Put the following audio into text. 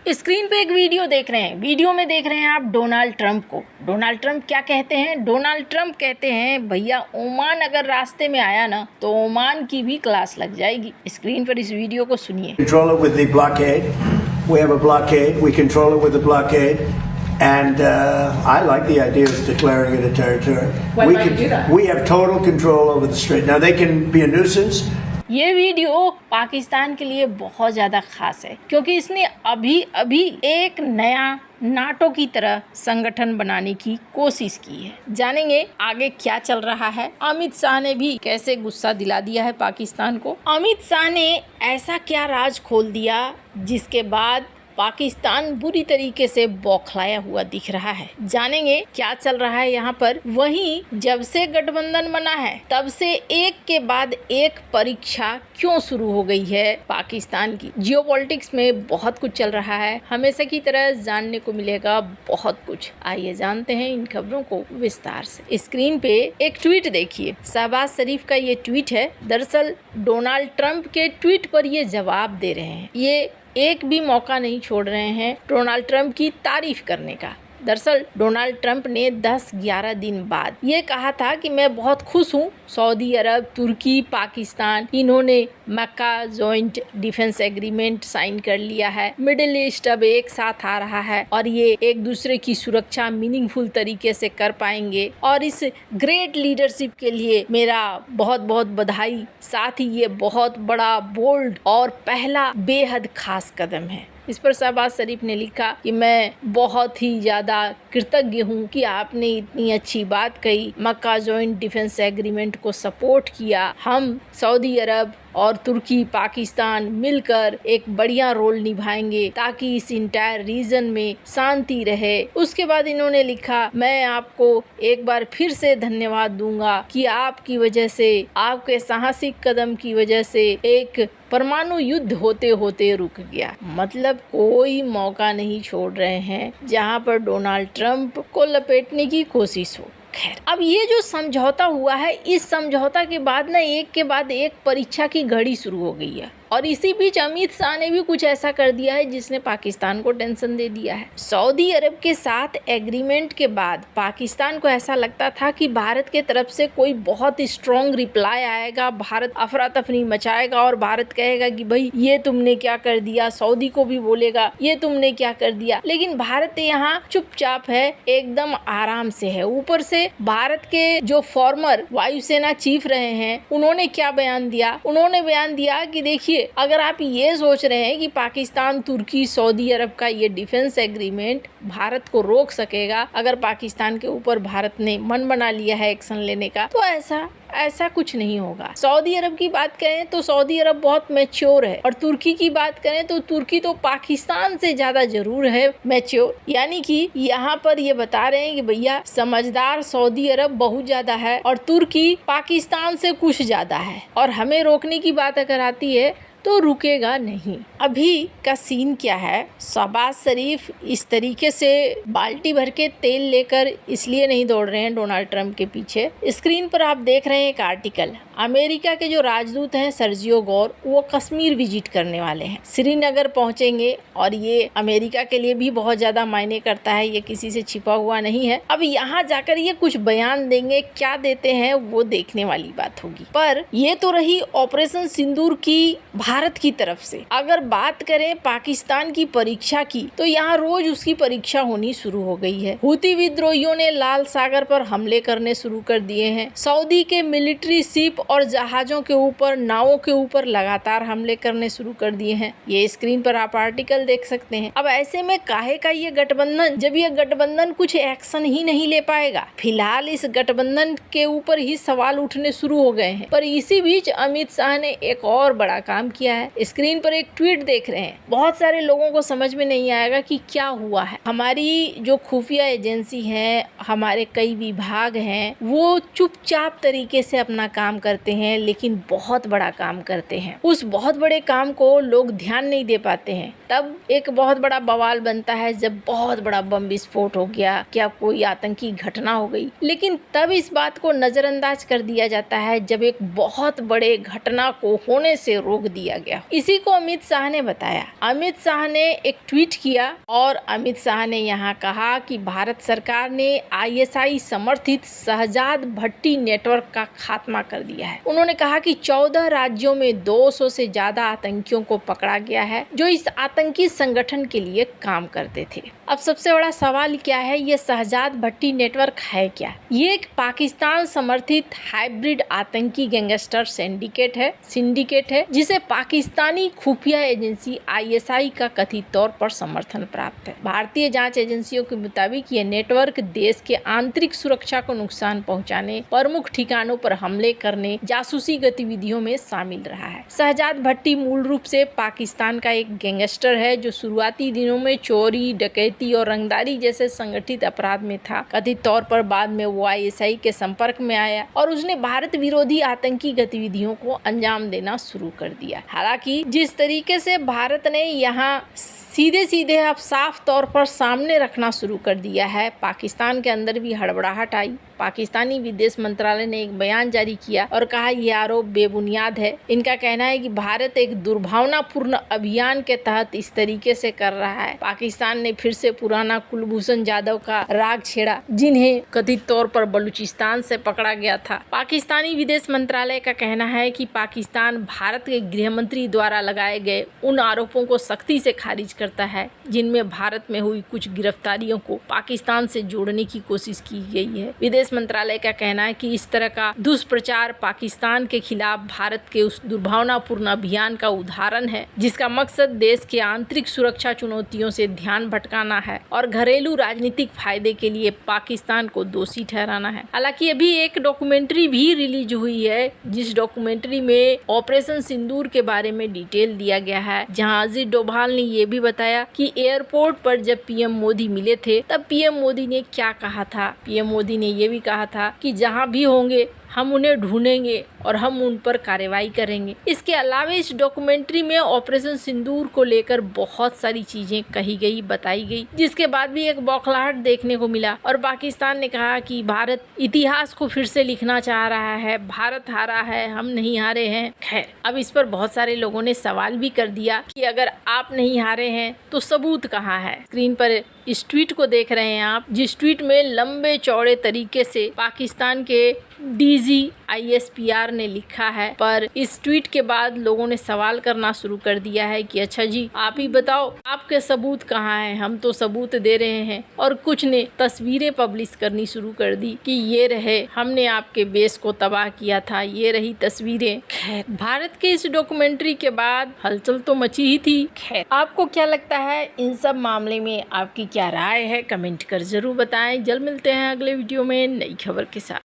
Screen पे एक video देख रहे हैं। वीडियो में देख रहे हैं आप डोनाल्ड ट्रंप को। डोनाल्ड ट्रंप क्या कहते हैं? डोनाल्ड ट्रंप कहते हैं भैया ओमान अगर रास्ते में आया ना तो ओमान की भी क्लास लग जाएगी। स्क्रीन पर इस वीडियो को सुनिए। Control it with the blockade. We have a blockade. We control it with the blockade. And I like the idea of declaring it a territory. When might you do that? We have total control over the strait. Now they can be a nuisance. ये video Pakistan के लिए बहुत ज़्यादा खास है क्योंकि इसने अभी एक नया नाटो की तरह संगठन बनाने की कोशिश की है। जानेंगे आगे क्या चल रहा है। अमित शाह ने भी कैसे गुस्सा दिला दिया है पाकिस्तान को। अमित शाह ने ऐसा क्या राज खोल दिया जिसके बाद पाकिस्तान बुरी तरीके से बौखलाया हुआ दिख रहा है। जानेंगे क्या चल रहा है यहाँ पर। वहीं जब से गठबंधन बना है तब से एक के बाद एक परीक्षा क्यों शुरू हो गई है पाकिस्तान की। जियोपॉलिटिक्स में बहुत कुछ चल रहा है। हमेशा की तरह जानने को मिलेगा बहुत कुछ। आइए जानते हैं इन खबरों को विस्तार से। स्क्रीन पे एक ट्वीट देखिए। शहबाज शरीफ का ये ट्वीट है। दरअसल डोनाल्ड ट्रंप के ट्वीट पर ये जवाब दे रहे हैं। ये एक भी मौका नहीं छोड़ रहे हैं डोनाल्ड ट्रंप की तारीफ करने का। दरअसल डोनाल्ड ट्रंप ने 10-11 दिन बाद ये कहा था कि मैं बहुत खुश हूँ। सऊदी अरब, तुर्की, पाकिस्तान इन्होंने मक्का जॉइंट डिफेंस एग्रीमेंट साइन कर लिया है। मिडिल ईस्ट अब एक साथ आ रहा है और ये एक दूसरे की सुरक्षा मीनिंगफुल तरीके से कर पाएंगे और इस ग्रेट लीडरशिप के लिए मेरा बहुत बहुत बधाई। साथ ही ये बहुत बड़ा, बोल्ड और पहला बेहद खास कदम है। इस पर शहबाज शरीफ ने लिखा कि मैं बहुत ही ज़्यादा कृतज्ञ हूँ कि आपने इतनी अच्छी बात कही, मक्का जॉइंट डिफेंस एग्रीमेंट को सपोर्ट किया। हम सऊदी अरब और तुर्की, पाकिस्तान मिलकर एक बढ़िया रोल निभाएंगे ताकि इस इंटायर रीजन में शांति रहे। उसके बाद इन्होंने लिखा, मैं आपको एक बार फिर से धन्यवाद दूंगा कि आपकी वजह से, आपके साहसिक कदम की वजह से एक परमाणु युद्ध होते होते रुक गया। मतलब कोई मौका नहीं छोड़ रहे हैं जहां पर डोनाल्ड ट्रंप को लपेटने की कोशिश हो। खैर, अब ये जो समझौता हुआ है, इस समझौता के बाद ना एक के बाद एक परीक्षा की घड़ी शुरू हो गई है और इसी बीच अमित शाह ने भी कुछ ऐसा कर दिया है जिसने पाकिस्तान को टेंशन दे दिया है। सऊदी अरब के साथ एग्रीमेंट के बाद पाकिस्तान को ऐसा लगता था कि भारत के तरफ से कोई बहुत स्ट्रॉन्ग रिप्लाई आएगा, भारत अफरा तफरी मचाएगा और भारत कहेगा कि भाई ये तुमने क्या कर दिया। सऊदी को भी बोलेगा ये तुमने क्या कर दिया। लेकिन भारत यहाँ चुपचाप है, एकदम आराम से है। ऊपर से भारत के जो फॉर्मर वायुसेना चीफ रहे हैं उन्होंने क्या बयान दिया? उन्होंने बयान दिया कि देखिए, अगर आप ये सोच रहे हैं कि पाकिस्तान, तुर्की, सऊदी अरब का ये डिफेंस एग्रीमेंट भारत को रोक सकेगा, अगर पाकिस्तान के ऊपर भारत ने मन बना लिया है एक्शन लेने का, तो ऐसा कुछ नहीं होगा। सऊदी अरब की बात करें तो सऊदी अरब बहुत मैच्योर है और तुर्की की बात करें तो तुर्की तो पाकिस्तान से ज्यादा जरूर है मैच्योर। यानी कि यहाँ पर ये बता रहे हैं कि भैया समझदार सऊदी अरब बहुत ज्यादा है और तुर्की पाकिस्तान से कुछ ज्यादा है और हमें रोकने की बात अगर आती है तो रुकेगा नहीं। अभी का सीन क्या है? शहबाज शरीफ इस तरीके से बाल्टी भर के तेल लेकर इसलिए नहीं दौड़ रहे हैं डोनाल्ड ट्रंप के पीछे। स्क्रीन पर आप देख रहे हैं एक आर्टिकल। अमेरिका के जो राजदूत हैं सर्जियो गौर, वो कश्मीर विजिट करने वाले हैं, श्रीनगर पहुंचेंगे और ये अमेरिका के लिए भी बहुत ज्यादा मायने करता है, ये किसी से छिपा हुआ नहीं है। अब यहाँ जाकर ये कुछ बयान देंगे, क्या देते हैं वो देखने वाली बात होगी। पर ये तो रही ऑपरेशन सिंदूर की भारत की तरफ से। अगर बात करें पाकिस्तान की परीक्षा की तो यहाँ रोज उसकी परीक्षा होनी शुरू हो गई है। हुती विद्रोहियों ने लाल सागर पर हमले करने शुरू कर दिए हैं। सऊदी के मिलिट्री शिप और जहाजों के ऊपर, नावों के ऊपर लगातार हमले करने शुरू कर दिए हैं। ये स्क्रीन पर आप आर्टिकल देख सकते हैं। अब ऐसे में काहे का ये गठबंधन, जब ये गठबंधन कुछ एक्शन ही नहीं ले पाएगा। फिलहाल इस गठबंधन के ऊपर ही सवाल उठने शुरू हो गए हैं। पर इसी बीच अमित शाह ने एक और बड़ा काम किया है। स्क्रीन पर एक ट्वीट देख रहे हैं। बहुत सारे लोगों को समझ में नहीं आएगा कि क्या हुआ है। हमारी जो खुफिया एजेंसी है, हमारे कई विभाग हैं, वो चुपचाप तरीके से अपना काम करते करते हैं लेकिन बहुत बड़ा काम करते हैं। उस बहुत बड़े काम को लोग ध्यान नहीं दे पाते हैं। तब एक बहुत बड़ा बवाल बनता है जब बहुत बड़ा बम विस्फोट हो गया, क्या कोई आतंकी घटना हो गई। लेकिन तब इस बात को नजरअंदाज कर दिया जाता है जब एक बहुत बड़े घटना को होने से रोक दिया गया। इसी को अमित शाह ने बताया। अमित शाह ने एक ट्वीट किया और अमित शाह ने यहाँ कहा कि भारत सरकार ने ISI समर्थित शहजाद भट्टी नेटवर्क का खात्मा कर दिया है। उन्होंने कहा कि 14 राज्यों में 200 से ज्यादा आतंकियों को पकड़ा गया है जो इस आतंकी संगठन के लिए काम करते थे। अब सबसे बड़ा सवाल क्या है, ये शहजाद भट्टी नेटवर्क है क्या? ये एक पाकिस्तान समर्थित हाइब्रिड आतंकी गैंगस्टर सिंडिकेट है जिसे पाकिस्तानी खुफिया एजेंसी ISI का कथित तौर पर समर्थन प्राप्त है। भारतीय जांच एजेंसियों के मुताबिक ये नेटवर्क देश के आंतरिक सुरक्षा को नुकसान पहुंचाने, प्रमुख ठिकानों पर हमले करने, जासूसी गतिविधियों में शामिल रहा है। शहजाद भट्टी मूल रूप से पाकिस्तान का एक गैंगस्टर है जो शुरुआती दिनों में चोरी, डकैती और रंगदारी जैसे संगठित अपराध में था। कथित तौर पर बाद में वो ISI के संपर्क में आया और उसने भारत विरोधी आतंकी गतिविधियों को अंजाम देना शुरू कर दिया। हालांकि जिस तरीके से भारत ने यहाँ सीधे अब साफ तौर पर सामने रखना शुरू कर दिया है, पाकिस्तान के अंदर भी हड़बड़ाहट आई। पाकिस्तानी विदेश मंत्रालय ने एक बयान जारी किया और कहा यह आरोप बेबुनियाद है। इनका कहना है कि भारत एक दुर्भावनापूर्ण अभियान के तहत इस तरीके से कर रहा है। पाकिस्तान ने फिर से पुराना कुलभूषण जाधव का राग छेड़ा, जिन्हें कथित तौर पर बलूचिस्तान से पकड़ा गया था। पाकिस्तानी विदेश मंत्रालय का कहना है कि पाकिस्तान भारत के गृह मंत्री द्वारा लगाए गए उन आरोपों को सख्ती से खारिज करता है जिनमें भारत में हुई कुछ गिरफ्तारियों को पाकिस्तान से जोड़ने की कोशिश की गई है। विदेश मंत्रालय का कहना है कि इस तरह का दुष्प्रचार पाकिस्तान के खिलाफ भारत के उस दुर्भावनापूर्ण अभियान का उदाहरण है जिसका मकसद देश के आंतरिक सुरक्षा चुनौतियों से ध्यान भटकाना है और घरेलू राजनीतिक फायदे के लिए पाकिस्तान को दोषी ठहराना है। हालांकि अभी एक डॉक्यूमेंट्री भी रिलीज हुई है जिस डॉक्यूमेंट्री में ऑपरेशन सिंदूर के बारे में डिटेल दिया गया है, जहां अजीत डोभाल ने ये भी बताया कि एयरपोर्ट पर जब PM मोदी मिले थे तब PM मोदी ने क्या कहा था। PM मोदी ने ये भी कहा था कि जहां भी होंगे हम उन्हें ढूंढेंगे और हम उन पर कार्रवाई करेंगे। इसके अलावा इस डॉक्यूमेंट्री में ऑपरेशन सिंदूर को लेकर बहुत सारी चीजें कही गई, बताई गई, जिसके बाद भी एक बौखलाहट देखने को मिला और पाकिस्तान ने कहा कि भारत इतिहास को फिर से लिखना चाह रहा है, भारत हारा है, हम नहीं हारे हैं। खैर, अब इस पर बहुत सारे लोगों ने सवाल भी कर दिया कि अगर आप नहीं हारे हैं तो सबूत कहाँ है। स्क्रीन पर इस ट्वीट को देख रहे हैं आप, जिस ट्वीट में लंबे चौड़े तरीके से पाकिस्तान के DG ISPR ने लिखा है। पर इस ट्वीट के बाद लोगों ने सवाल करना शुरू कर दिया है कि अच्छा जी, आप ही बताओ आपके सबूत कहाँ हैं, हम तो सबूत दे रहे हैं। और कुछ ने तस्वीरें पब्लिश करनी शुरू कर दी कि ये रहे, हमने आपके बेस को तबाह किया था, ये रही तस्वीरें। खैर, भारत के इस डॉक्यूमेंट्री के बाद हलचल तो मची ही थी। खैर, आपको क्या लगता है इन सब मामले में, आपकी क्या राय है, कमेंट कर जरूर बताएं। जल्द मिलते हैं अगले वीडियो में नई खबर के साथ।